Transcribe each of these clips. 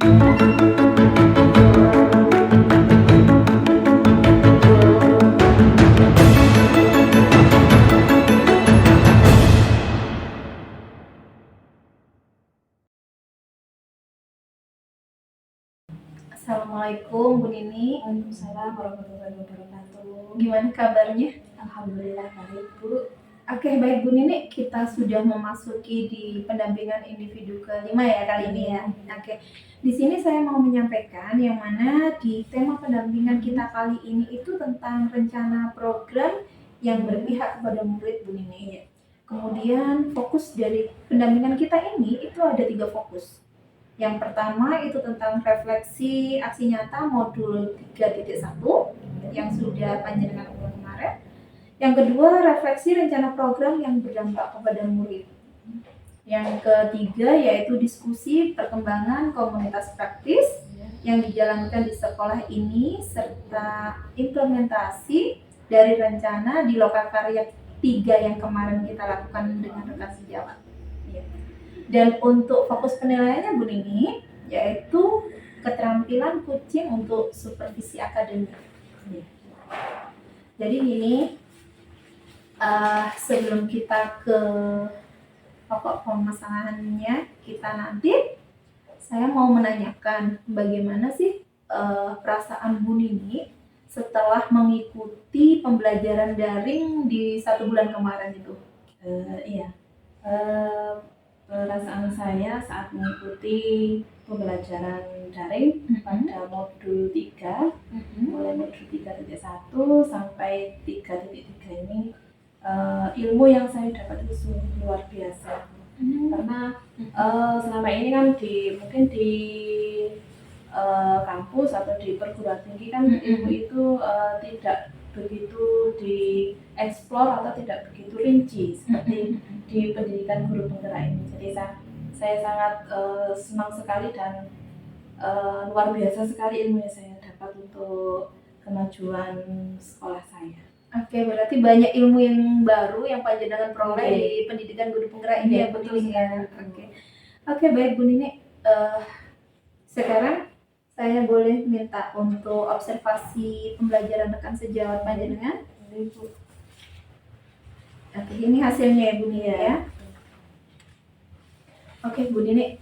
Assalamualaikum Bu Nini. Waalaikumsalam warahmatullahi wabarakatuh. Gimana kabarnya? Alhamdulillah baik Bu. Oke, baik Bu Nini, kita sudah memasuki di pendampingan individu kelima ya kali ini ya. Oke, di sini saya mau menyampaikan yang mana di tema pendampingan kita kali ini itu tentang rencana program yang berpihak kepada murid Bu Nini. Kemudian fokus dari pendampingan kita ini itu ada 3 fokus. Yang pertama itu tentang refleksi aksi nyata modul 3.1 yang sudah panjenengan bulan kemarin. Yang kedua, refleksi rencana program yang berdampak kepada murid. Yang ketiga yaitu diskusi perkembangan komunitas praktis yang dijalankan di sekolah ini serta implementasi dari rencana di Lokakarya 3 yang kemarin kita lakukan dengan rekan sejawat. Dan untuk fokus penilaiannya Bu Nini yaitu keterampilan kucing untuk supervisi akademik. Jadi ini sebelum kita ke pokok permasalahannya kita nanti, saya mau menanyakan bagaimana sih perasaan Bu Nini setelah mengikuti pembelajaran daring di 1 bulan kemarin itu. Perasaan saya saat mengikuti pembelajaran daring pada modul 3, mulai modul 3.1 sampai 3.3 ini, ilmu yang saya dapat itu sungguh luar biasa. Karena selama ini kan mungkin di kampus atau di perguruan tinggi kan ilmu itu tidak begitu dieksplor atau tidak begitu rinci seperti di pendidikan guru penggerak ini. Jadi saya sangat senang sekali dan luar biasa sekali ilmu yang saya dapat untuk kemajuan sekolah saya. Oke, berarti banyak ilmu yang baru yang panjenengan peroleh di pendidikan guru penggerak ini ya Bu Nini ya. Oke, baik Bu Nini. Sekarang saya boleh minta untuk observasi pembelajaran rekan sejawat panjenengan. Oke, ini hasilnya ya Bu Nini ya. Oke Bu Nini,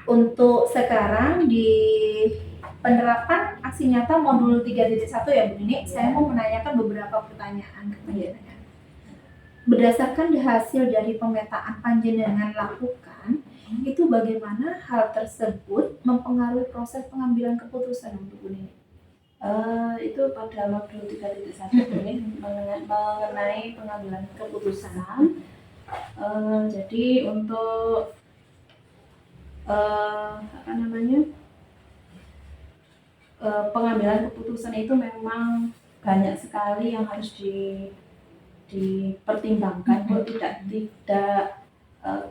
untuk sekarang di penerapan aksi nyata modul 3.1 ya Bu Nini, saya mau menanyakan beberapa pertanyaan ke panjenengan. Berdasarkan hasil dari pemetaan panjenengan lakukan, itu bagaimana hal tersebut mempengaruhi proses pengambilan keputusan untuk Bu Nini? Itu pada modul 3.1 ini mengenai pengambilan keputusan. Jadi untuk pengambilan keputusan itu memang banyak sekali yang harus dipertimbangkan.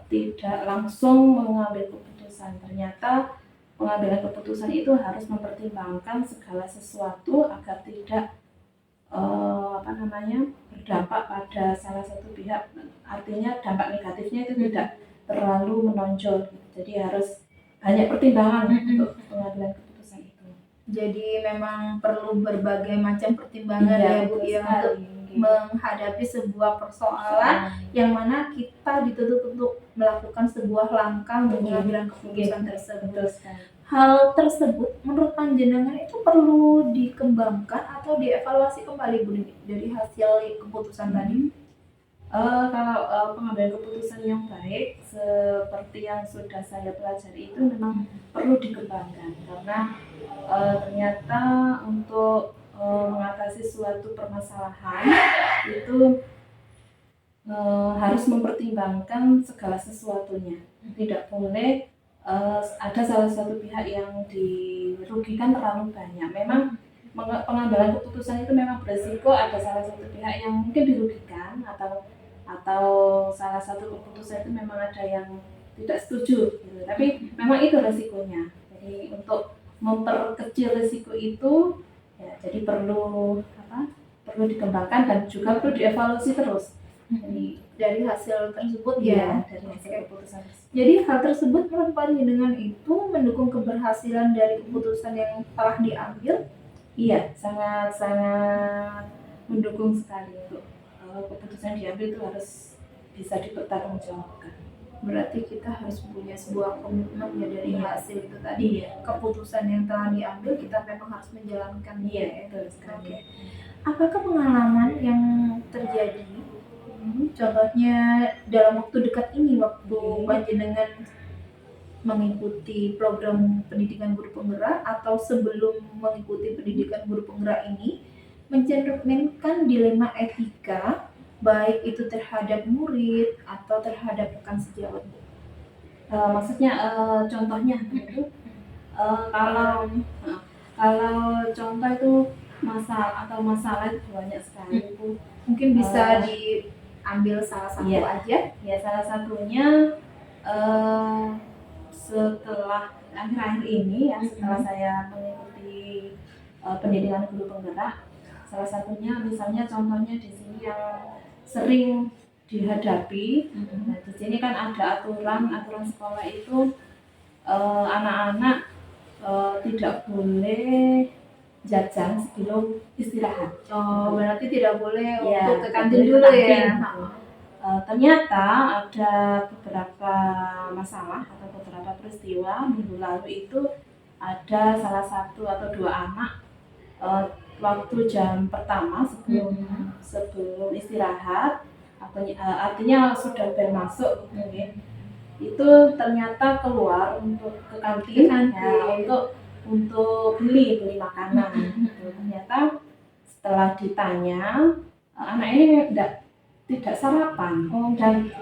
Tidak langsung mengambil keputusan. Ternyata pengambilan keputusan itu harus mempertimbangkan segala sesuatu agar tidak berdampak pada salah satu pihak. Artinya dampak negatifnya itu tidak terlalu menonjol. Jadi harus banyak pertimbangan untuk pengambilan keputusan itu. Jadi memang perlu berbagai macam pertimbangan ya Bu ya untuk menghadapi sebuah persoalan yang mana kita dituntut untuk melakukan sebuah langkah pengambilan keputusan tersebut. Hal tersebut menurut panjenengan itu perlu dikembangkan atau dievaluasi kembali Bu Nini dari hasil keputusan tadi? Kalau pengambilan keputusan yang baik seperti yang sudah saya pelajari itu memang perlu dikembangkan karena ternyata untuk mengatasi suatu permasalahan itu harus mempertimbangkan segala sesuatunya. Tidak boleh ada salah satu pihak yang dirugikan terlalu banyak. Memang pengambilan keputusan itu memang beresiko ada salah satu pihak yang mungkin dirugikan atau salah satu keputusan itu memang ada yang tidak setuju gitu. Tapi memang itu resikonya. Jadi untuk memperkecil resiko itu ya, jadi perlu dikembangkan dan juga perlu dievaluasi terus. dari hasil tersebut Iya, ya. dari hasil Oke. keputusan tersebut. Jadi hal tersebut menurut panjenengan itu mendukung keberhasilan dari keputusan yang telah diambil. Iya, sangat mendukung sekali untuk keputusan diambil itu harus bisa dipertanggungjawabkan. Berarti kita harus punya sebuah komitmen ya dari Iya. hasil itu tadi. Iya, Keputusan yang telah diambil kita memang harus menjalankan. iya, ya. betul sekali. Oke. Apakah pengalaman yang terjadi, contohnya dalam waktu dekat ini, waktu panjenengan mengikuti program pendidikan guru penggerak atau sebelum mengikuti pendidikan guru penggerak ini, mencerminkan dilema etika baik itu terhadap murid atau terhadap rekan sejawat? Maksudnya contohnya itu kalau contoh itu masalah itu banyak sekali itu. Mungkin bisa diambil salah satu Iya. aja. Ya, salah satunya setelah akhir-akhir ini ya, setelah saya mengikuti pendidikan guru penggerak, salah satunya misalnya contohnya di sini yang sering dihadapi. Nah, di sini kan ada aturan sekolah itu anak-anak tidak boleh jajan sebelum istirahat. Oh, berarti tidak boleh Ya, untuk ke kantin boleh ke dulu kantin, ya. gitu. Ternyata ada beberapa masalah atau beberapa peristiwa minggu lalu itu ada salah satu atau dua anak waktu jam pertama sebelum istirahat, artinya sudah bermasuk gitu ya, itu ternyata keluar untuk ke kantin. Ya, untuk beli makanan. Ternyata setelah ditanya, anak ini tidak sarapan. Dan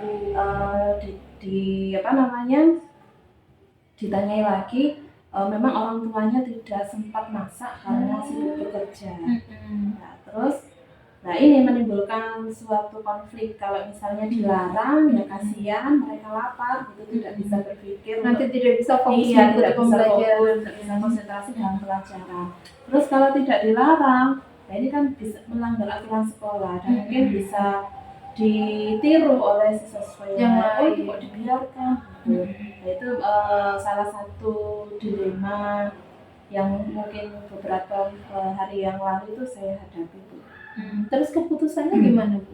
ditanyai lagi, memang orang tuanya tidak sempat masak karena sibuk bekerja. Nah, ini menimbulkan suatu konflik. Kalau misalnya dilarang, ya kasihan, mereka lapar, gitu, tidak bisa berpikir. Nanti tidak bisa fokus tidak bisa belajar. fokus, tidak bisa konsentrasi dalam pelajaran. Terus kalau tidak dilarang, nah ini kan bisa melanggar aturan sekolah dan mungkin bisa ditiru oleh siswa yang lain. Itu kok dibiarkan? Nah, itu salah satu dilema yang mungkin beberapa hari yang lalu itu saya hadapi, Bu. Terus keputusannya gimana, Bu?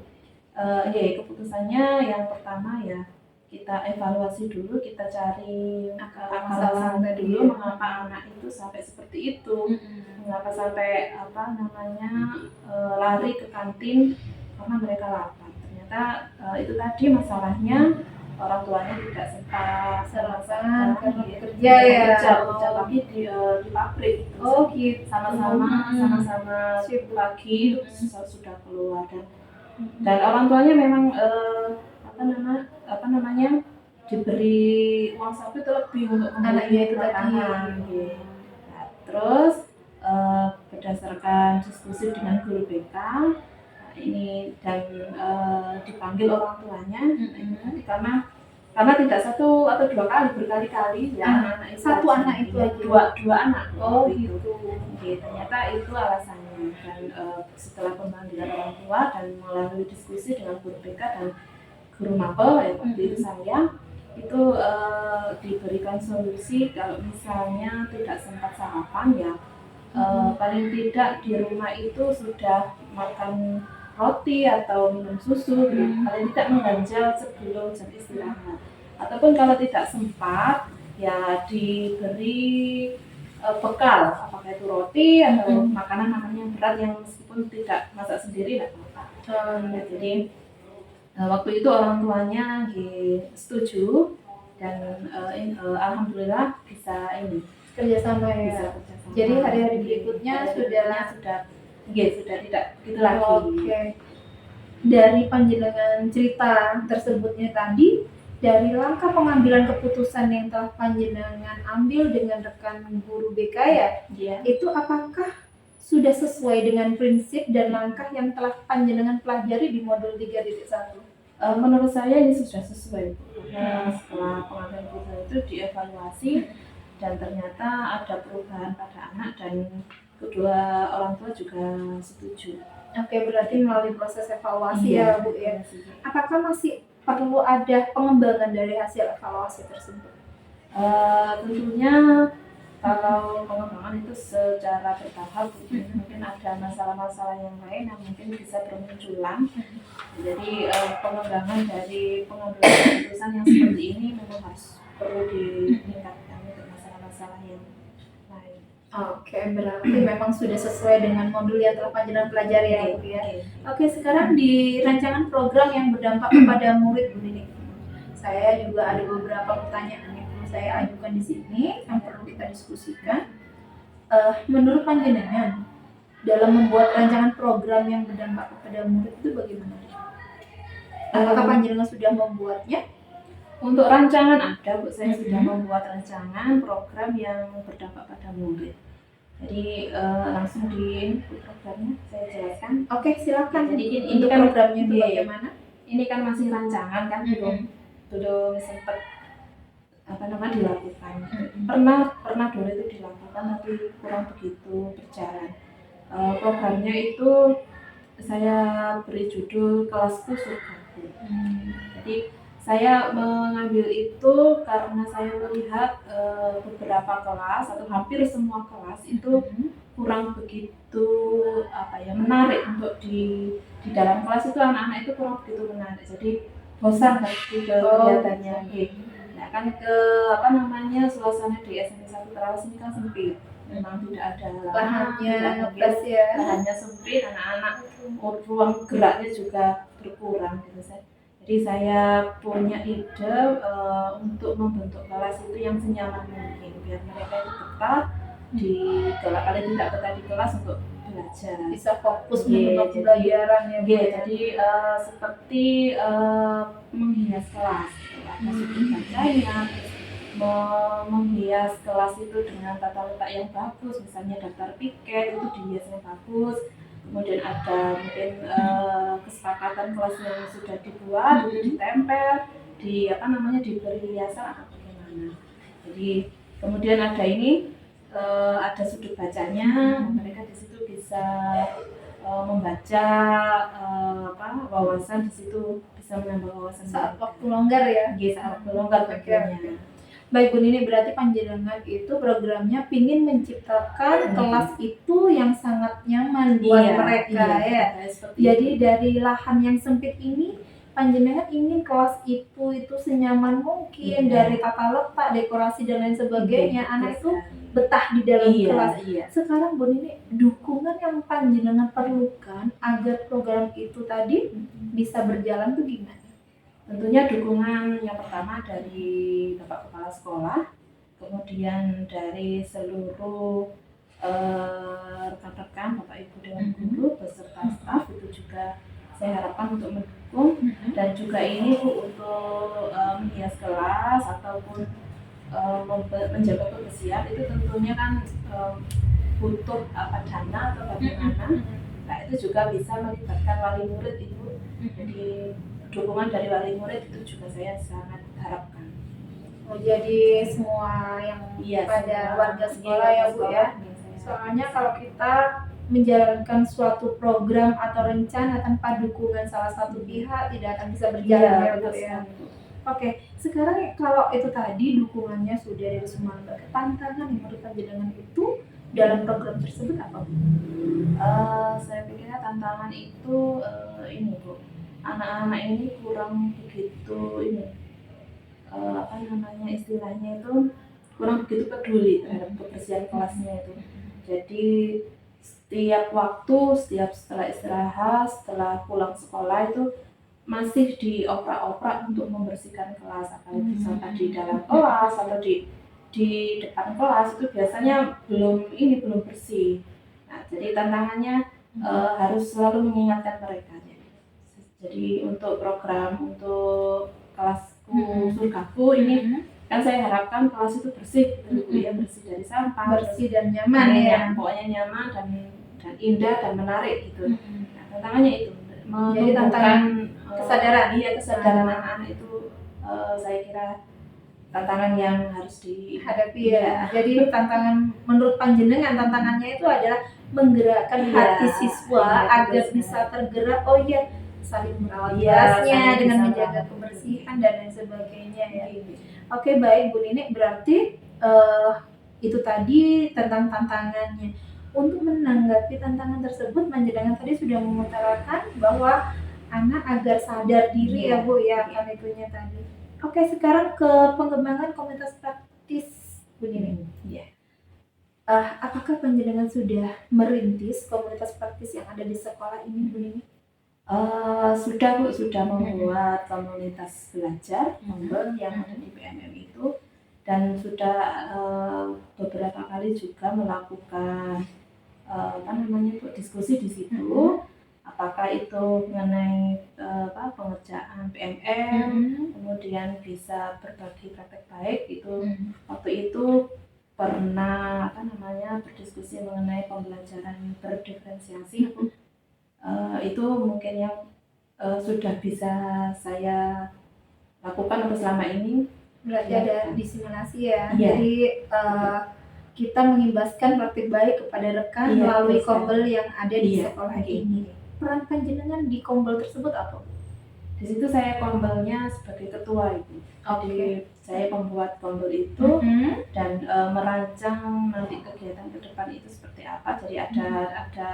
Keputusannya yang pertama ya kita evaluasi dulu, kita cari akal dulu, mengapa anak itu sampai seperti itu, mengapa sampai lari ke kantin karena mereka lapar. Ternyata itu tadi masalahnya orang tuanya tidak sempat sarapan karena bekerja ya. Apalagi di pabrik. Oh gitu. Sama-sama sibuk pagi sudah keluar dan orang tuanya memang diberi uang saku itu lebih untuk anaknya itu makanan. Nah, terus berdasarkan diskusi dengan guru BK ini dan dipanggil orang tuanya, karena tidak satu atau dua kali, berkali-kali ya anak itu satu anak itu aja, dua anak. Oh gitu. Ternyata itu alasannya. Dan setelah pemanggilan orang tua dan melalui diskusi dengan guru BK dan guru mapel ya waktu itu saya itu diberikan solusi kalau misalnya tidak sempat sarapan ya paling tidak di rumah itu sudah makan roti atau minum susu, paling tidak mengganjal sebelum jam istirahat. Ataupun kalau tidak sempat ya diberi bekal, apakah itu roti atau makanan yang berat yang meskipun tidak masak sendiri tidak apa-apa. Jadi waktu itu orang tuanya setuju dan alhamdulillah bisa kerjasama ya. Bisa kerjasama. Jadi hari-hari berikutnya sudah tidak begitu lagi. Oke. Dari panjenengan cerita tersebutnya tadi, dari langkah pengambilan keputusan yang telah panjenengan ambil dengan rekan guru BK ya, itu apakah sudah sesuai dengan prinsip dan langkah yang telah panjenengan pelajari di modul 3.1? Menurut saya ini sudah sesuai, karena setelah pengambilan keputusan itu dievaluasi dan ternyata ada perubahan pada anak dan kedua orang tua juga setuju. Oke, berarti melalui proses evaluasi Iya, ya Bu ya. evaluasi. Apakah masih perlu ada pengembangan dari hasil evaluasi tersebut? Tentunya kalau pengembangan itu secara bertahap, mungkin ada masalah-masalah yang lain yang mungkin bisa bermunculan. Jadi pengembangan dari pengambilan keputusan yang seperti ini memang harus perlu ditingkatkan untuk masalah-masalah yang lain. Oke, berarti memang sudah sesuai dengan modul yang telah panjenengan pelajari ya Bu ya. Oke, sekarang di rancangan program yang berdampak kepada murid Bu Nini, saya juga ada beberapa pertanyaan yang perlu saya ajukan di sini yang perlu kita diskusikan. Menurut panjenengan dalam membuat rancangan program yang berdampak kepada murid itu bagaimana? Apakah panjenengan sudah membuatnya? Untuk rancangan ada Bu, saya sudah membuat rancangan program yang berdampak pada murid. Jadi langsung di programnya saya jelaskan. Oke, silakan. Jadi Untuk kan programnya itu bagaimana? Ini kan masih rancangan kan, belum sempat dilakukan. Pernah dulu itu dilakukan tapi kurang begitu berjalan. Programnya itu saya beri judul Kelasku Surgaku. Jadi saya mengambil itu karena saya melihat beberapa kelas atau hampir semua kelas itu kurang begitu menarik untuk di dalam kelas itu anak-anak itu kurang begitu menarik. Jadi bosan pasti kelihatannya. Nah kan suasana di SMP 1 Terawas ini kan sempit. Memang tidak ada lahannya sempit, anak-anak ruang geraknya juga berkurang gitu. Jadi saya punya ide untuk membentuk kelas itu yang senyaman mungkin biar mereka itu betah paling tidak betah di kelas untuk belajar, bisa fokus untuk pembelajaran ya Bu. Jadi seperti menghias kelas, ada sudut bacanya, menghias kelas itu dengan tata letak yang bagus, misalnya daftar piket itu dihiasnya bagus. Kemudian ada mungkin kesepakatan kelas yang sudah dibuat itu ditempel diberi hiasan atau bagaimana. Jadi kemudian ada ada sudut bacanya, mereka di situ bisa membaca wawasan, di situ bisa menambah wawasan saat waktu longgar ya. Saat waktu longgar tentunya. Baik Bu Nini, berarti panjenengan itu programnya pingin menciptakan kelas itu yang sangat nyaman buat mereka ya. Jadi dari lahan yang sempit ini panjenengan ingin kelas itu senyaman mungkin, dari tata letak, dekorasi dan lain sebagainya, anak itu betah di dalam kelas. Sekarang Bu Nini, dukungan yang panjenengan perlukan agar program itu tadi bisa berjalan tuh gimana? Tentunya dukungan yang pertama dari Bapak Kepala Sekolah, kemudian dari seluruh rekan-rekan, Bapak Ibu Dewan Guru beserta staf itu juga saya harapkan untuk mendukung, dan juga ini Bu untuk menghias kelas ataupun menjaga kebersihan itu tentunya kan butuh dana atau bagaimana. Nah itu juga bisa melibatkan wali murid Ibu. Jadi dukungan dari wali murid itu juga saya sangat harapkan. Jadi semua yang pada warga sekolah ya Bu ya. Soalnya kalau kita menjalankan suatu program atau rencana tanpa dukungan salah satu pihak tidak akan bisa berjalan ya Bu ya. Oke, sekarang kalau itu tadi dukungannya sudah dari semua lembaga, tantangan yang menurut panjenengan itu dalam program tersebut apa Bu? Saya pikirnya tantangan itu ini Bu, anak-anak ini kurang begitu istilahnya itu kurang begitu peduli terhadap kebersihan kelasnya itu. Jadi setiap waktu, setelah istirahat, setelah pulang sekolah itu masih dioprak-oprak untuk membersihkan kelas, apalagi sampah di dalam kelas atau di depan kelas itu biasanya belum bersih. Nah, jadi tantangannya harus selalu mengingatkan mereka. Jadi untuk program untuk Kelasku Surgaku ini kan saya harapkan kelas itu bersih, bersih dari sampah, bersih dan nyaman ya. Pokoknya nyaman dan indah dan menarik gitu. Nah, tantangannya itu jadi tantangan kesadaran anak-anak itu saya kira tantangan yang harus dihadapi ya. Jadi tantangan menurut panjenengan tantangannya itu adalah menggerakkan Iya, hati siswa iya, agar betul bisa sekali. tergerak, oh iya, saling merawat Iya, kelasnya saling dengan bisa menjaga merawat. kebersihan dan lain sebagainya ya. Iya. Oke, baik Bu Nini, berarti itu tadi tentang tantangannya. Untuk menanggapi tantangan tersebut, panjenengan tadi sudah mengutarakan bahwa anak agar sadar diri ya Bu ya, Iya. kan itunya tadi. Oke, sekarang ke pengembangan komunitas praktis Bu Nini. Iya. Apakah panjenengan sudah merintis komunitas praktis yang ada di sekolah ini Bu Nini? Sudah Bu, sudah membuat komunitas belajar Mongol yang ada di PMM itu, dan sudah beberapa kali juga melakukan diskusi di situ, apakah itu mengenai pengerjaan PMM, kemudian bisa berbagi praktek baik itu. Waktu itu pernah berdiskusi mengenai pembelajaran berdiferensiasi. Itu mungkin yang sudah bisa saya lakukan untuk selama ini. Berarti ada disimulasi ya. Iya. Jadi kita mengimbaskan praktik baik kepada rekan melalui kombel yang ada di sekolah ini. Peran panjenengan di kombel tersebut apa? Di situ saya kombelnya sebagai ketua itu. Jadi saya membuat kombel itu dan merancang nanti kegiatan ke depan itu seperti apa. Jadi ada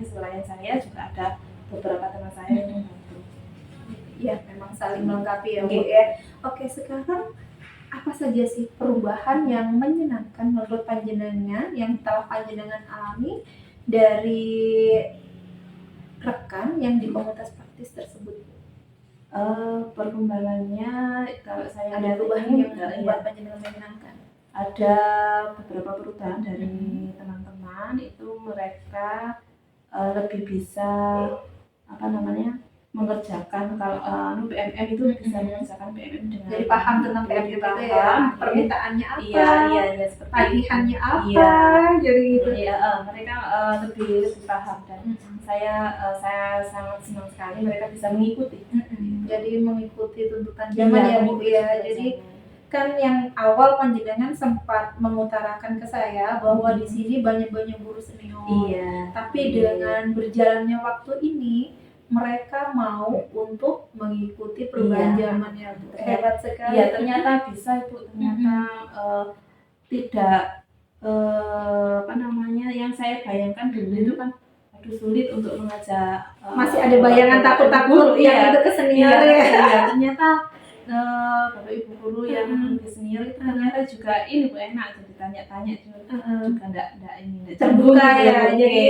selain saya juga ada beberapa teman saya yang membantu. Ya, memang saling melengkapi ya Bu ya. Oke, sekarang apa saja sih perubahan yang menyenangkan menurut panjenengan yang telah panjenengan alami dari rekan yang di komunitas praktis tersebut? Perkembangannya kalau saya ada perubahan yang membuat panjenengan menyenangkan. Ada beberapa perubahan dari teman-teman, itu mereka lebih bisa mengerjakan kalau PMM itu bisa mengerjakan PMM dengan jadi paham tentang PMM itu ya, permintaannya apa, iya, seperti tagihannya apa, jadi gitu. Mereka lebih paham, dan saya sangat senang sekali mereka bisa mengikuti. Jadi mengikuti tuntutan zaman ya Bu ya. Jadi kan yang awal panjenengan sempat mengutarakan ke saya bahwa di sini banyak guru senior. Iya. Tapi dengan berjalannya waktu ini mereka mau untuk mengikuti perubahan zaman ya Bu. Hebat sekali. Iya, ternyata bisa Bu. Ternyata tidak yang saya bayangkan dulu itu kan sulit untuk mengajak. Masih ada bayangan takut-takut yang itu ke senior ya. Ternyata Bapak Ibu guru yang lebih senior itu ternyata juga ini Bu, enak jadi tanya-tanya juga enggak terbuka ya. Jadi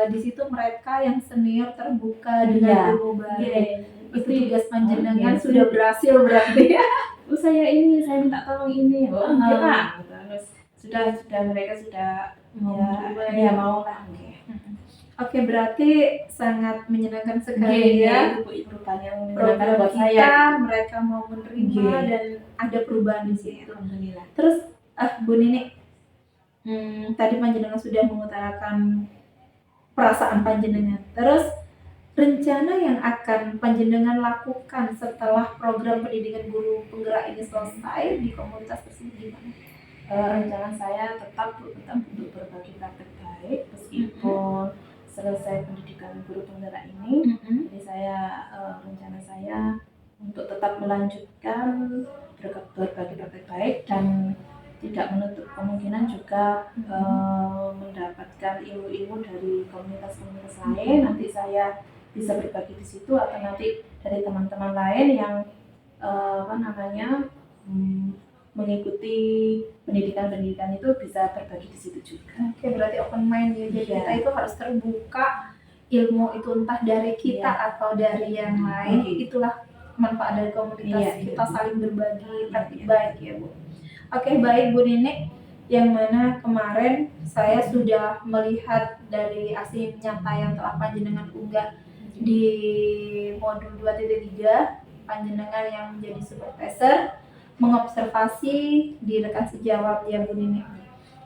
di situ mereka yang senior terbuka dengan ilmu baru. Itu tugas panjenengan sudah berhasil berarti ya. Saya minta tolong ini. Terus sudah mereka sudah mau lah. Oke, berarti sangat menyenangkan sekali ya. Perubahan yang menyenangkan buat saya. Mereka mau menerima dan ada perubahan di sini. Alhamdulillah. Terus Bu Nini, tadi panjenengan sudah mengutarakan perasaan panjenengan. Terus rencana yang akan panjenengan lakukan setelah program pendidikan guru penggerak ini selesai di komunitas tersebut gimana? Rencana saya tetap untuk berbagi praktek baik meskipun selesai pendidikan guru penggerak ini. Jadi rencana saya untuk tetap melanjutkan berbagi praktek baik dan tidak menutup kemungkinan juga mendapatkan ilmu-ilmu dari komunitas-komunitas lain. Nanti saya bisa berbagi di situ, atau nanti dari teman-teman lain yang mengikuti pendidikan itu bisa berbagi di situ juga. Oke, berarti open mind ya. Jadi kita itu harus terbuka, ilmu itu entah dari kita atau dari yang lain. Itulah manfaat dari komunitas. Kita saling berbagi praktik baik ya Bu. Oke, baik Bu Nini, yang mana kemarin saya sudah melihat dari aksi nyata yang telah panjenengan unggah di modul 2.3, panjenengan yang menjadi supervisor mengobservasi di rekan sejawat ya Bu Nini.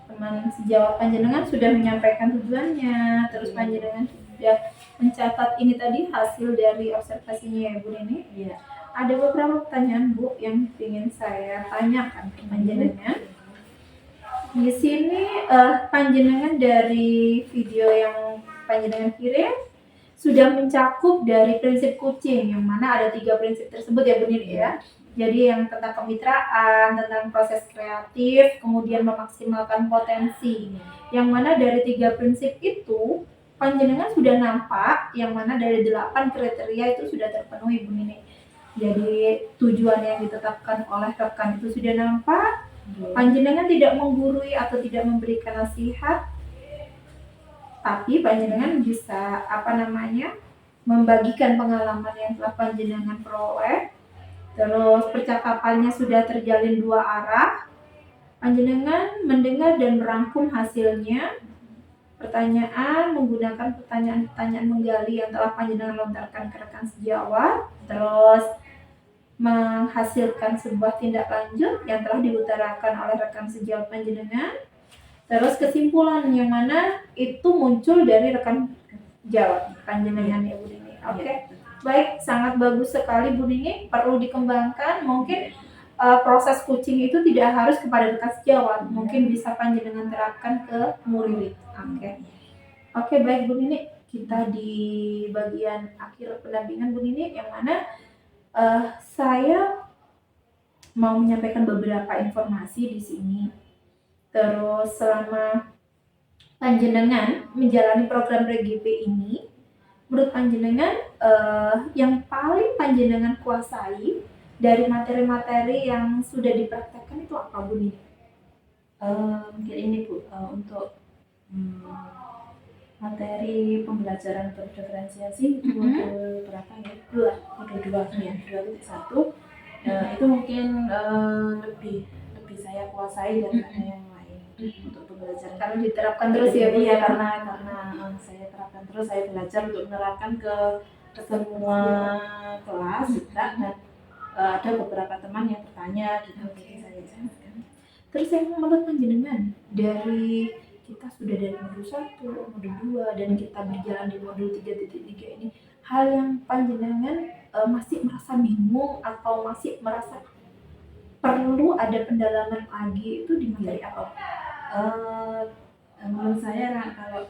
Teman sejawat panjenengan sudah menyampaikan tujuannya, terus panjenengan sudah mencatat ini tadi hasil dari observasinya ya Bu Nini. Iya. Ada beberapa pertanyaan Bu yang ingin saya tanyakan ke panjenengan. Di sini panjenengan dari video yang panjenengan kirim sudah mencakup dari prinsip coaching, yang mana ada 3 prinsip tersebut ya Bu Nini ya. Jadi yang tentang kemitraan, tentang proses kreatif, kemudian memaksimalkan potensi. Yang mana dari 3 prinsip itu panjenengan sudah nampak, yang mana dari 8 kriteria itu sudah terpenuhi Bu Nini. Jadi tujuan yang ditetapkan oleh rekan itu sudah nampak. Panjenengan tidak menggurui atau tidak memberikan nasihat, tapi panjenengan bisa membagikan pengalaman yang telah panjenengan peroleh. Terus percakapannya sudah terjalin 2 arah. Panjenengan mendengar dan merangkum hasilnya. Pertanyaan menggunakan pertanyaan-pertanyaan menggali yang telah panjenengan lontarkan ke rekan sejawat. Terus menghasilkan sebuah tindak lanjut yang telah diutarakan oleh rekan sejawat panjenengan. Terus kesimpulan yang mana itu muncul dari rekan jawab panjenengan ya Bu Nini. Oke. Baik, sangat bagus sekali Bu Nini, perlu dikembangkan. Mungkin proses coaching itu tidak harus kepada rekan sejawat, mungkin bisa panjenengan terapkan ke murid. Oke, baik Bu Nini, kita di bagian akhir pendampingan Bu Nini, yang mana saya mau menyampaikan beberapa informasi di sini. Terus selama panjenengan menjalani program RGP ini, menurut panjenengan yang paling panjenengan kuasai dari materi-materi yang sudah dipraktekkan itu apa Bu Nini? Mungkin ini Bu, untuk materi pembelajaran berdiferensiasi itu modul berapa ya? Modul 2 ya, 2.1. Itu mungkin lebih saya kuasai daripada yang lain untuk pembelajaran. Karena diterapkan terus ya Bu Iya, ya. karena saya terapkan terus, saya belajar untuk menerapkan ke semua kelas juga, dan ada beberapa teman yang bertanya gitu. Saya jelaskan. Terus yang menurut panjenengan dari kita sudah dari modul 1, modul 2, dan kita berjalan di modul 3.3 ini, hal yang panjenengan masih merasa bingung atau masih merasa perlu ada pendalaman lagi itu di materi apa? Menurut saya kalau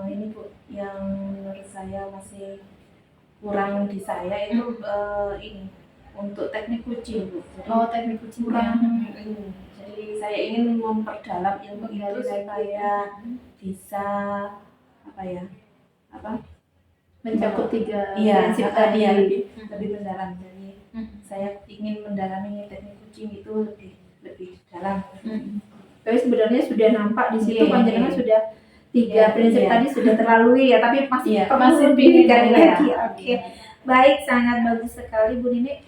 ini Bu, yang menurut saya masih kurang di saya itu ini untuk teknik coaching Bu. Jadi, teknik coaching kurang ini. Jadi saya ingin memperdalam ilmu itu supaya bisa mencakup 3 prinsip tadi ya, lebih mendalam. Jadi saya ingin mendalami teknik coaching itu lebih dalam. Tapi sebenarnya sudah nampak di situ panjenengan sudah 3 prinsip tadi sudah terlalui ya, tapi masih perlu digali lagi. Oke. Baik, sangat bagus sekali Bu Nini.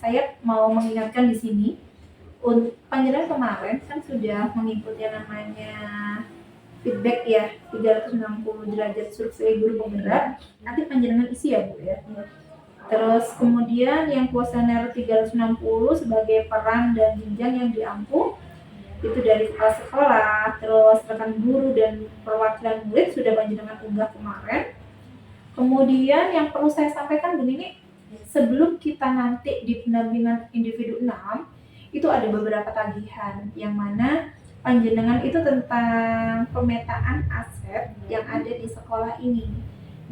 Saya mau mengingatkan di sini, panjenengan kemarin kan sudah mengikuti yang namanya feedback ya, 360 derajat survei guru penggerak. Nanti panjenengan isi ya Bu ya. Terus kemudian yang kuesioner 360 sebagai peran dan jenjang yang diampu itu dari kepala sekolah, terus rekan guru dan perwakilan murid sudah panjenengan unggah kemarin. Kemudian yang perlu saya sampaikan begini, sebelum kita nanti di pendampingan individu 6 itu ada beberapa tagihan, yang mana panjenengan itu tentang pemetaan aset yang ada di sekolah ini.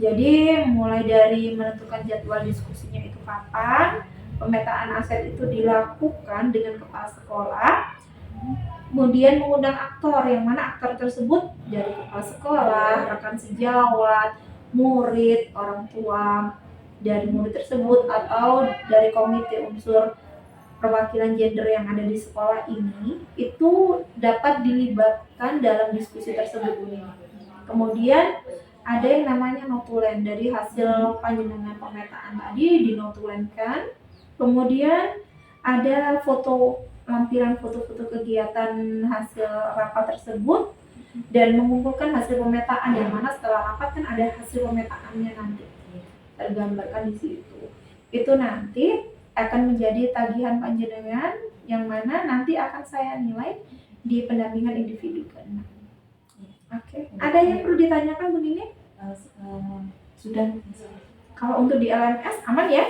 Jadi mulai dari menentukan jadwal diskusinya itu kapan, pemetaan aset itu dilakukan dengan kepala sekolah, kemudian mengundang aktor, yang mana aktor tersebut dari kepala sekolah, rekan sejawat, murid, orang tua dari murid tersebut, atau dari komite unsur perwakilan gender yang ada di sekolah ini, itu dapat dilibatkan dalam diskusi tersebut. Kemudian ada yang namanya notulen, dari hasil panjenengan pemetaan tadi dinotulenkan. Kemudian ada lampiran foto-foto kegiatan hasil rapat tersebut, dan mengumpulkan hasil pemetaan, yang mana setelah rapat kan ada hasil pemetaannya nanti tergambarkan di situ. Itu nanti akan menjadi tagihan panjenengan, yang mana nanti akan saya nilai di pendampingan individu ke-6. Oke. Ada yang perlu ditanyakan begini? Sudah. Kalau untuk di LMS aman ya?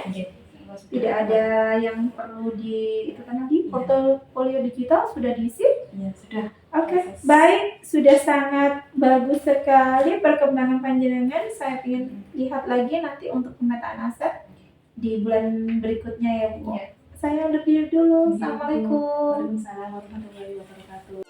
sudah Tidak ada yang perlu di itu kan lagi, portofolio digital sudah diisi. Ya, sudah. Oke, Proses. baik, sudah sangat bagus sekali perkembangan panjenengan. Saya ingin lihat lagi nanti untuk pemetaan aset di bulan berikutnya ya Bu. Ya. Saya undur diri dulu. Ya, Assalamualaikum. Waalaikumsalam warahmatullahi wabarakatuh.